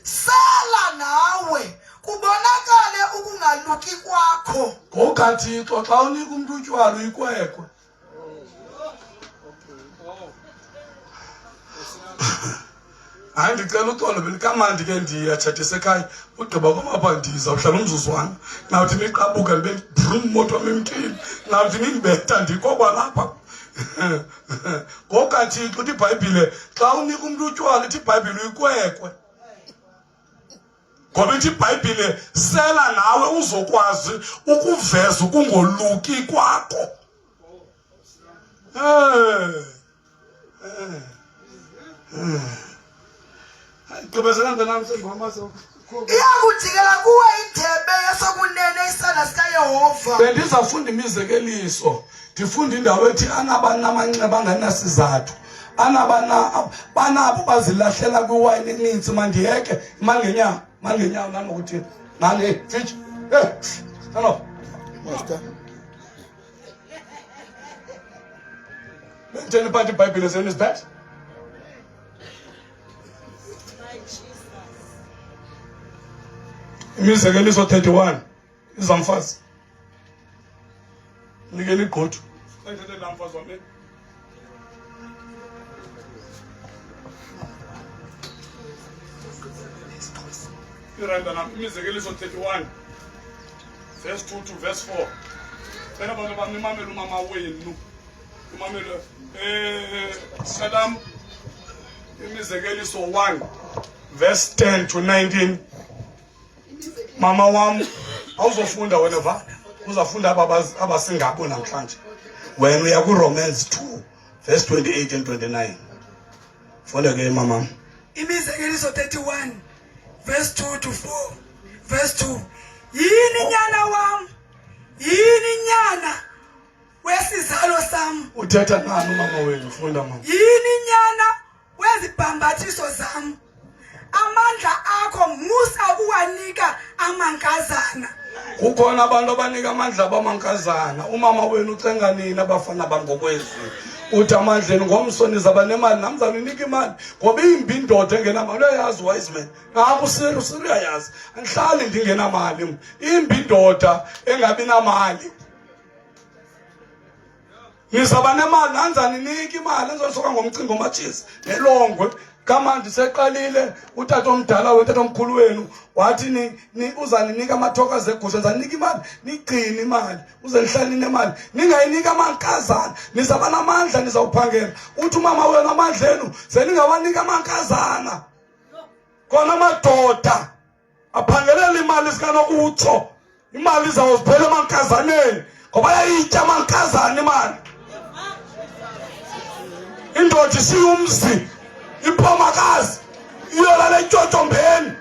sala nawe kubonakale ukungaluki kwakho ngokaThixo xa unika umuntu utshwala uyikwekwe hayi ndicela uxolo belikamandi ke ndiyatshathisa ekhaya ugqiba kwamapha ndizawuhlala umzuzwana nawuthi niqabuka ndibe imoto wam emntini nawuthi nindibetha ndikokwalapha ngokaThixo uthi iBhayibhile xa unika umuntu utshwala ithi iBhayibhile uyikwekwe ngoba ithi iBhayibhile sela nawe uzokwazi ukuveza ukungoluki kwakho iyakujikela kuwe indebe yesokunene isandla sikaYehova. Bendizafunda imizekeliso ndifunda indawo ethi anabanamanyeba anganasizathu banabo bazilahlela kwiwayini eninzi mandiyeke mangenyawo nanokuthini nane fitch hello master benzeni phansi iBhayibhile senu is bad imizekeliso 31 izamfazi nikeni igqotho ayithethe lamfazi wami iranda na imizekeliso 31 verse 2 to verse 4 phela abantu bamimamela umama wenu umamela Saddam imizekeliso 1 verse 10 to 19 mama wami awuzofunda wena va uzafunda abasingabo namhlanje wena uya ku Romans 2 verse 28 and 29 funda ke mama imizekeliso 31 verse 2 to 4 verse 2 yini nyana wami yini nyana wesizalo sami uthetha nani mama wenu funda mama yini nyana wezibhambathiso zam. Amandla akho musa ukuwanika amankazana. Kukhona abantu abanika amandla abamankazana. Umama wenu ucenga nini abafana bangokwezwi. Uthi amandleni ngomso nizaba nemali namzaninika imali ngoba imbi indoda engenamali. Uyayazi wise man. Naku serious. Angihlali ndingenamali. Imbi indoda engabi namali. Nizaba nemali nanzaniniki imali enzosuka ngomcingo matshisi nelongwe. Kamanje seqalile utata omdala wenu utata omkhulu wenu wathi ni uzaninika amathoka zegusha zanika imali nigcina imali uze nihlale nemali ningayinika amankazana nizaba namandla nizawuphangela. Uthi umama wenu amandla enu seningawanika amankazana khona amadoda aphangelela imali sikanokutsho imali izawuziphela emankazaneni ngoba yayitya amankazana imali. Indoda isiyumzi ipomakazi iyolala etshothombeni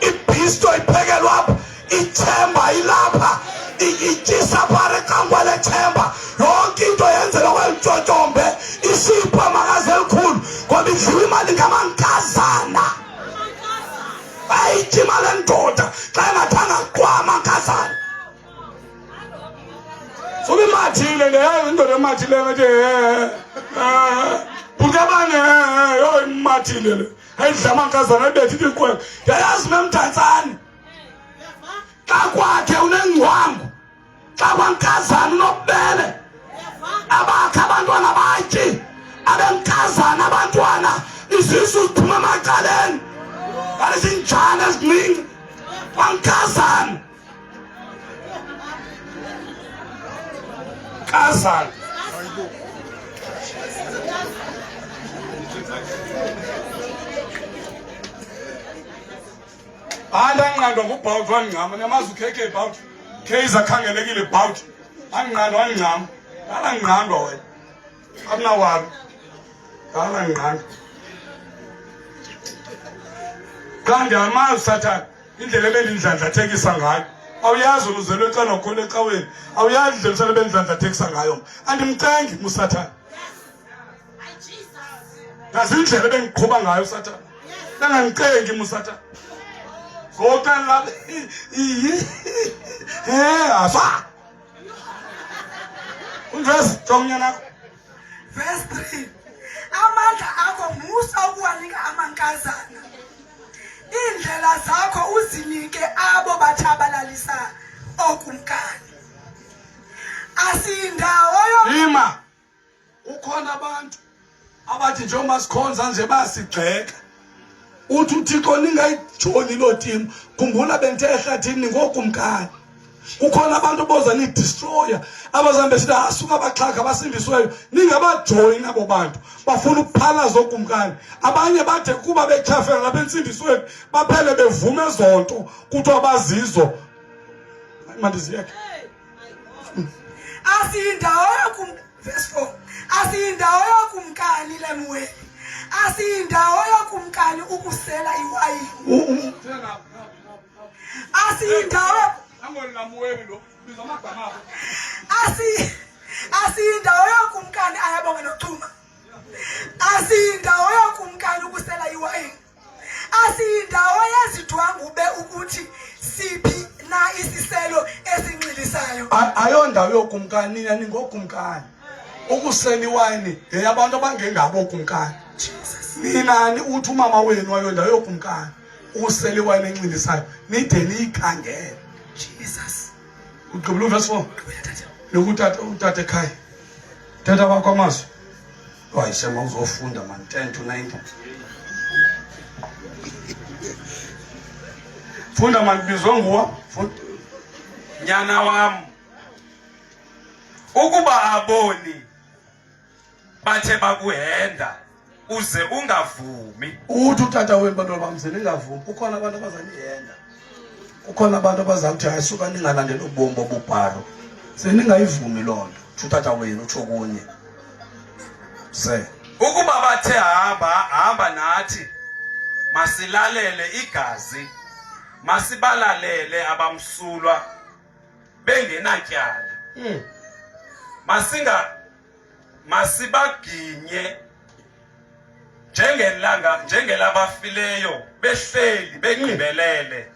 ibhisto iphekelwa apha ithemba ilapha ityisa phare kangwa lethemba yonke into yenzelwa kweli tshotshombe isiyipomakazi elikhulu ngoba idliwa imali ngamankazana. Bayitya imali endoda xa engathanga kwa amankazana. Sobe mathile leyo indoda emathile ngathi ukabane yo imathile le ayidla amankazana abethi ikwela yayazi memthatsane xa kwakhe unengcwangu xa kwankazana unobele abakhe abantwana batyi abenkazana abantwana izisu ziphuma emacaleni alizinjani eziningi kwankazana kazana. Andanqandwa ngubhawuthi wangcama namazi ukhekhe ibhawuthi kheza khangelekile ibhawuthi anqandwa wangcama alanqandwa wena abunawabi alanqandwa kanti amazi Sathane indlela ebendindlandlathekisa ngayo awuyazi uzelwe eqala ukhona ecaweni awuyazi indlela usale bendlandlathekisa ngayo andimcengi uSathane ngazindlela ebengiqhuba ngayo uSathane nangangicengi uSathane Gokan la asa Verse 3 amandla akho musa ukuwanika amankazana indlela zakho uzinike abo bathabalalisa okumkani asindawo yima ukhona abantu abathi njengoba sikhonza nje basigxeka uthi uThixo ningayijoni lo team khumbula benthe ehlathini ngokumkani. Kukhona abantu boza ni destroyer abazambe sithi asuka abaxhaka abasindisweyo ningabajoin abo bantu bafuna ukuphalaza okumkani. Abanye bathe kuba bechafela lapha ensindisweni baphele bevume ezonto kuthiwa bazizo mandiziyeke verse 4 asindawo yokumkani lemwe asindawo yokumkani ukusela iwayini asindawo asindawo yokumkani ayabonga nochuma asindawo yokumkani ukusela iwayini asindawo yezidwangube ukuthi siphi na isiselo esinxilisayo ayondawo yokumkani nina ningokumkani ukusela iwayini yeyabantu abangengabo okumkani. Ninani uthi umama wenu ayondawo yokumkani ukusela iwayini enxilisayo nide niyikhangele Jesus. Ugqibula verse 4 lokutata ekhaya tata wakho amazwi wayishema uzofunda man 10 to 19 funda man bizwa nguwa nyana wam ukuba aboni bathe bakuhenda uze ungavumi uthi utata wenu bantwana bam ningavumi. Kukhona abantu abazanihenda kukhona abantu abazakuthi ayisuka ningalandela ubombo obubharo seningayivumi loo nto utata wenu utsho kunye se ukuba bathe hamba nathi masilalele igazi masibalalele abamsulwa bengenatyala masibaginye njengelabafileyo behleli begqibelele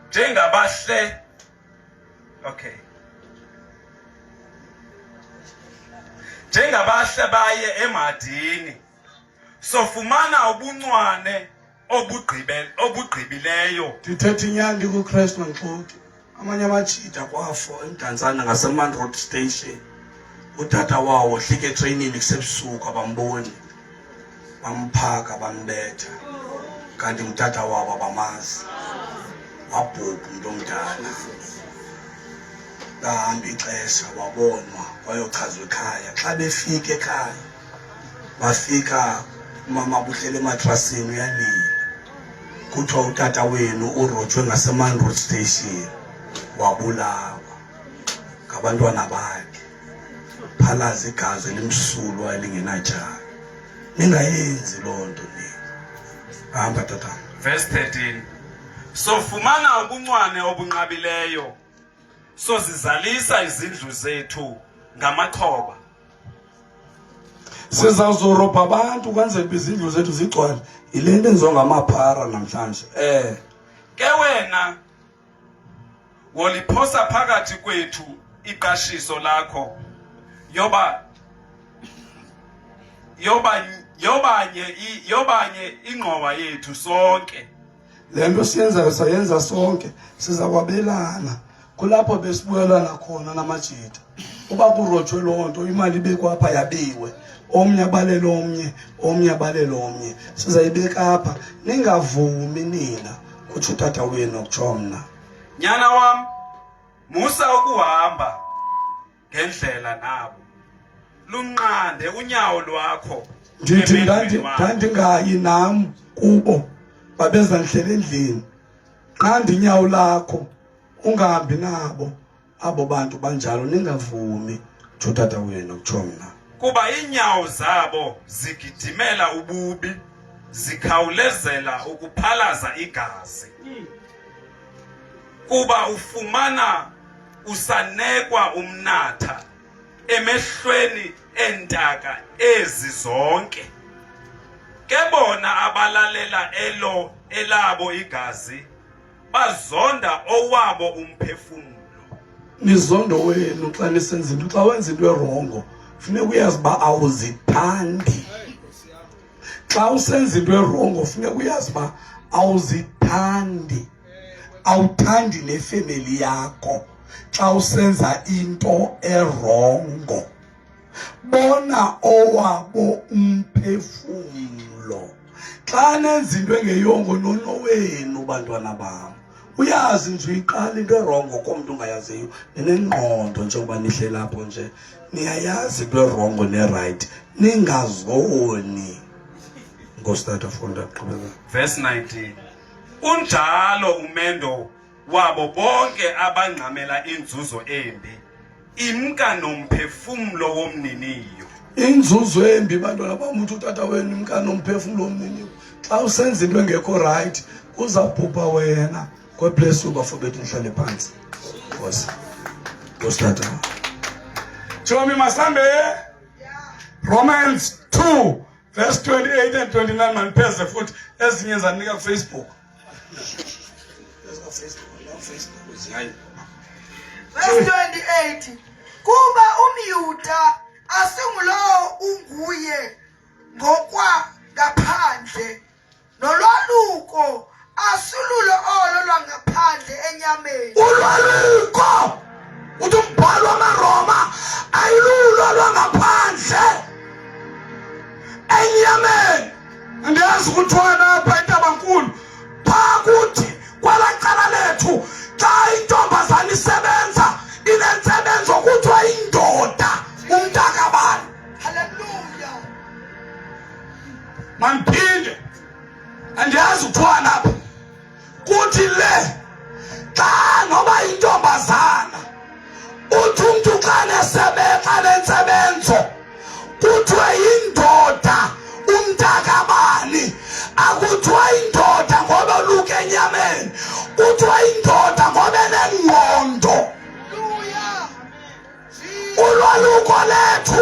njengabahle okay njengabahle baye emadini sofumana ubuncwane obugqibileyo. Ndithetha inyani kuChrist Nxuti. Amanye amajita kwafo eMdantsane ngaseMan Road Station. Utata wawo hlike etreyinini kusebusuku abamboni. Bamphaka bambetha. Kanti utata wabo abamazi. Wabhubha umuntu omdala. Bahamba ixesha wabonwa wayochazwa ekhaya. Xa befika ekhaya bafika umama buhlele ematrasini uyanila. Kuthiwa utata wenu urojwe ngaseMan Road Station wabulawa ngabantwana bakhe. Phalaza igazi elimsulwa elingenatyala. Ningayenzi loo nto nina. Hamba tata. Verse 13. Sofumana ubuncwane obunqabileyo. Sozizalisa izindlu zethu ngamaxhoba. Sizawuzorobha abantu kwenzela izindlu zethu zigcwale. Yile nto enziwa ngamaphara namhlanje. Ke wena woliphosa phakathi kwethu iqashiso lakho yobanye ingqoba yethu sonke. Le nto siyenzayo sayenza sonke, siza kwabelana. Kulapho besibuyelana khona namajita. Uba kurojwe loo nto imali ibekwa apha yabiwe. Omnye abalele omnye, omnye abalele omnye. Sizayibeka apha. Ningavumi nina kuthi utata wenu okutsho mna. Nyana wam, musa ukuhamba ngendlela nabo. Lunqande unyawo lwakho. Ndithi ndandingayi nam kubo babeza ndlela endlini. Nqanda inyawo lakho ungahambi nabo abo bantu banjalo. Ningavumi kuthi utata wenu okutsho mna. Kuba inyawo zabo zigidimela ububi, zikhawulezela ukuphalaza igazi. Kuba ufumana usanekwa umnatha emehlweni entaka ezi zonke. Ke bona abalalela elabo igazi bazonda owabo umphefumulo. Nizondo wenu xa nisenza into. Xa wenza into erongo funeka uyazi uba awuzithandi. Xa usenza into erongo funeka uyazi uba awuzithandi. Awuthandi nefemeli yakho xa usenza into erongo. Bona owabo umphefumulo. Xa nenza into engeyongo nonowenu bantwana bam. Uyazi nje uyiqala into erongo komuntu ungayaziyo nenengqondo njengoba nihle lapho nje. Niyayazi into erongo neright. Ningazoni. Ngostata funda qhubeka. Verse 19. Unjalo umendo wabo bonke abangqamela inzuzo embi. Imka nomphefumulo womniniyo. Inzuzo embi bantwana bam uthi utata wenu imka nomphefumulo womniniyo. Xa usenza into engekho right uzabhubha wena. God bless you bafowethu nihlale phansi. Nkosi. Ngostata. Chomi masambe. Romans 2 verse 28 and 29 manipeze futhi ezinye zanika kuFacebook. Verse 28. Kuba umYuda asingulowo unguye ngokwa ngaphandle nolwaluko asululo olo lwangaphandle enyameni. Ulwaluko uthi umbhalo wamaRoma ayilulo lwangaphandle enyameni. Ndiyazi ukuthwana apha eNtabankulu phaa kuthi kwala cala lethu xa intombazana isebenza inentsebenzo kuthiwa indoda umntakabani. Hallelujah. Mandiphinde andiyazi ukuthwana apha kuthi le xa noba intombazana uthi umntu xa nesebeka nentsebenzo kuthiwe yindoda umntakabani. Akuthiwa indoda ngoba oluka enyameni, kuthiwa indoda ngoba enengqondo. Ulwaluko lethu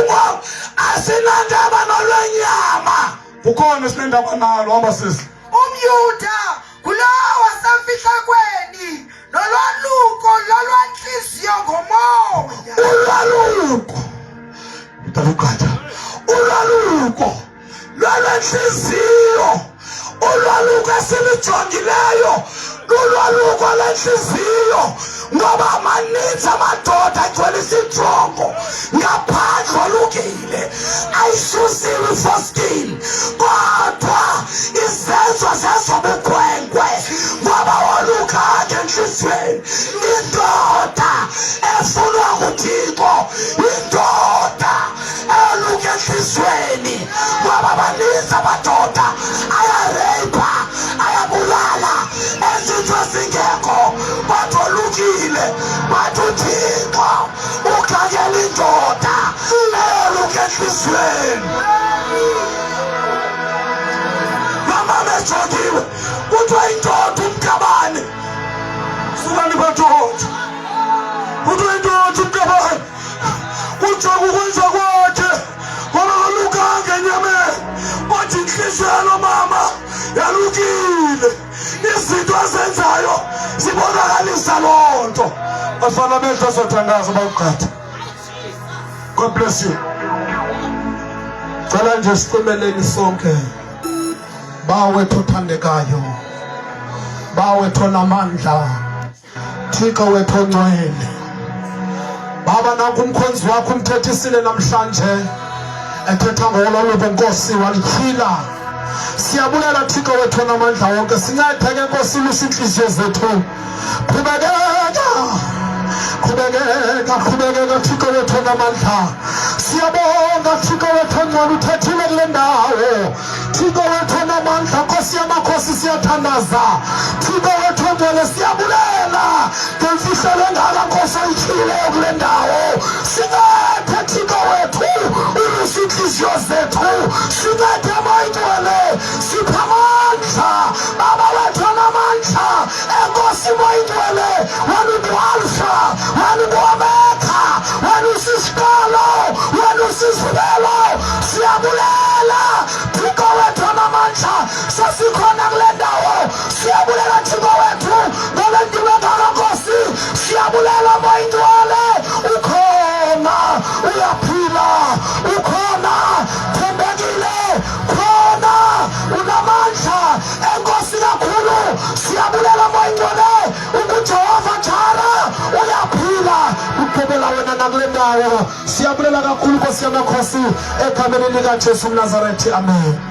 asinandaba nolwenyama. Ukhona esinendaba nalo hamba sisi. Umyuda kulowo wasemfihlakweni nolwaluko lolwanhliziyo ngomoya. Ulwaluko. Talukata. Ulwaluko lolwanhliziyo. Ulwaluko esilijongileyo. Ulwaluko lwenhliziyo. Ngoba amaninzi amadoda agcwele isijongo ngaphandle olukile ayisusiwe ifoskini kodwa izenzo zezobukhwenkwe ngoba wolukade enhliziyweni. Indoda efunwa nguThixo indoda eluka enhliziyweni ngoba amaninzi amadoda ayareyipha ayabulala ezinto ezingekho kodwa olukile bathi uThixo ukhangela indoda eluka enhliziyweni. Mama mejokiwe kuthiwa indoda umkabane sukani badoda kuthiwa indoda umkabane kujoka ukwenza kwakhe ngoba kalukanga enyameni bathi inhliziyo yalo mama yalukile izinto azenzayo zibonakalisa loo nto. Bafana amehlo azothandaza bayogqatha. God bless you. Cela nje sicemeleni sonke. Bawethu othandekayo, bawethu onamandla, Thixo wethu ongcwele. Baba nanku umkhonzi wakho umthethisile namhlanje ethetha ngolwaluko Nkosi walityhila. Siyabulela Thixo wethu onamandla wonke, sincede ke Nkosi lusa inhliziyo zethu. Qhubekeka Thixo wethu onamandla. Siyabonga Thixo wethu ongcwele uthethile kule ndawo. Thixo wethu onamandla, Nkosi yamakhosi siyathandaza. Thixo wethu ongcwele siyabulela ngemfihlelo engaka Nkosi oyityhileyo kule ndawo. Sincede Thixo wethu ulusa inhliziyo zethu. Sincede moyingcwele sipha amandla. Baba wethu onamandla enkosi moyingcwele wena ungu-Alpha wena ungu-Omega wena usisiqalo wena usisibelo. Siyabulela Thixo wethu onamandla sesikhona kule ndawo. Siyabulela Thixo wethu ngale ndima engaka Nkosi. Siyabulela moyingcwele ukhona uyaphila ukhona thembekile khona unamandla enkosi kakhulu. Siyabulela moyingcwele uJehova Jara uyaphila uqhubela wena nakule ndawo. Siyabulela kakhulu Nkosi yamakhosi egameni likaJesu Nazaretha. Amen.